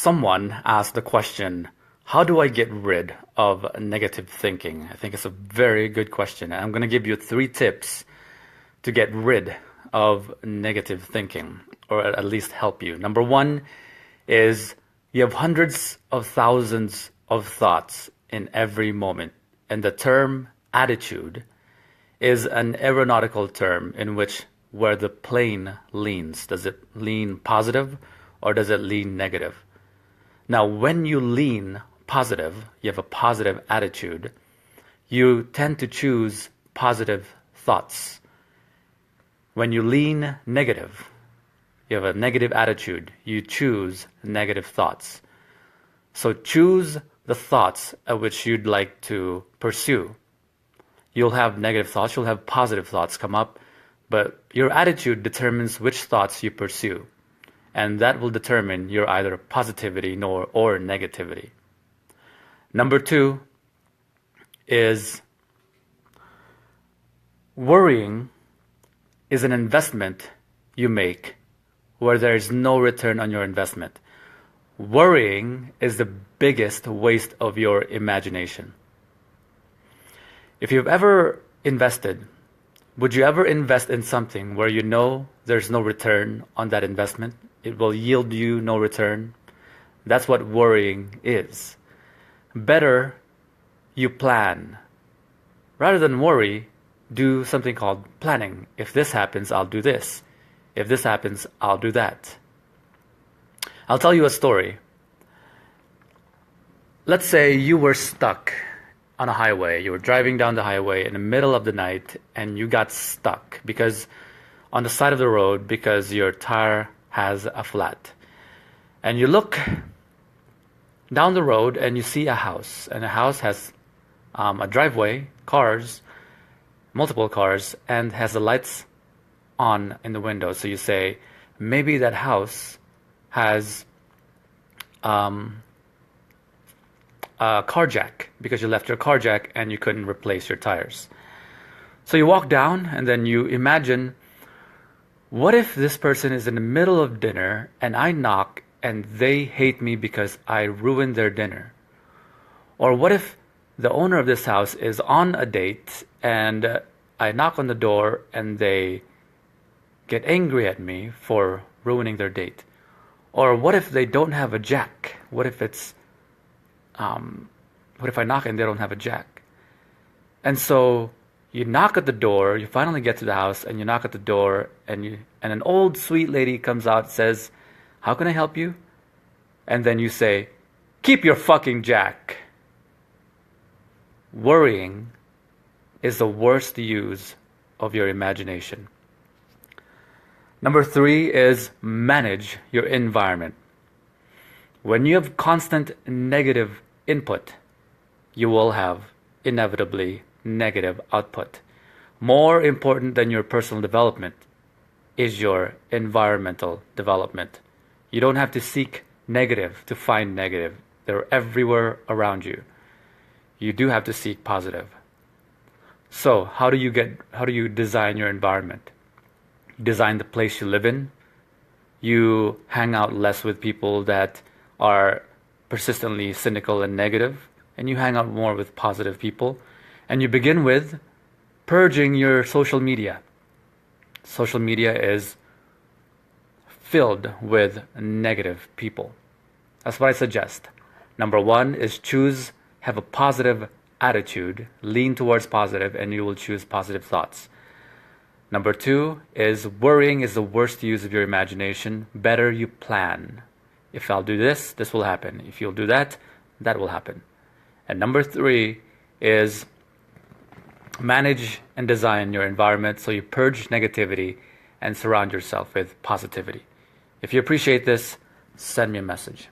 Someone asked the question, how do I get rid of negative thinking? I think it's a very good question. And I'm going to give you 3 tips to get rid of negative thinking, or at least help you. Number 1 is you have hundreds of thousands of thoughts in every moment. And the term attitude is an aeronautical term in which where the plane leans. Does it lean positive or does it lean negative? Now, when you lean positive, you have a positive attitude, you tend to choose positive thoughts. When you lean negative, you have a negative attitude, you choose negative thoughts. So choose the thoughts at which you'd like to pursue. You'll have negative thoughts, you'll have positive thoughts come up, but your attitude determines which thoughts you pursue. And that will determine your either positivity or negativity. Number 2 is worrying is an investment you make where there is no return on your investment. Worrying is the biggest waste of your imagination. If you've ever invested, would you ever invest in something where you know there's no return on that investment? It will yield you no return. That's what worrying is. Better you plan. Rather than worry, do something called planning. If this happens, I'll do this. If this happens, I'll do that. I'll tell you a story. Let's say you were stuck on a highway. You were driving down the highway in the middle of the night and you got stuck because on the side of the road because your tire has a flat. And you look down the road and you see a house, and the house has a driveway, cars, multiple cars, and has the lights on in the window. So you say, maybe that house has a car jack because you left your car jack and you couldn't replace your tires. So you walk down and then you imagine, what if this person is in the middle of dinner and I knock and they hate me because I ruined their dinner? Or what if the owner of this house is on a date and I knock on the door and they get angry at me for ruining their date? Or what if they don't have a jack? What if I knock and they don't have a jack? And so you knock at the door, you finally get to the house and you knock at the door and an old sweet lady comes out and says, how can I help you? And then you say, keep your fucking jack. Worrying is the worst use of your imagination. Number 3 is manage your environment. When you have constant negative input, you will have inevitably negative output. More important than your personal development is your environmental development. You don't have to seek negative to find negative. They're everywhere around you. You do have to seek positive. So how do you design your environment? You design the place you live in. You hang out less with people that are persistently cynical and negative, and you hang out more with positive people. And you begin with purging your social media. Social media is filled with negative people. That's what I suggest. Number 1 is have a positive attitude, lean towards positive, and you will choose positive thoughts. Number 2 is worrying is the worst use of your imagination. Better you plan. If I'll do this, this will happen. If you'll do that, that will happen. And number 3 is manage and design your environment so you purge negativity and surround yourself with positivity. If you appreciate this, send me a message.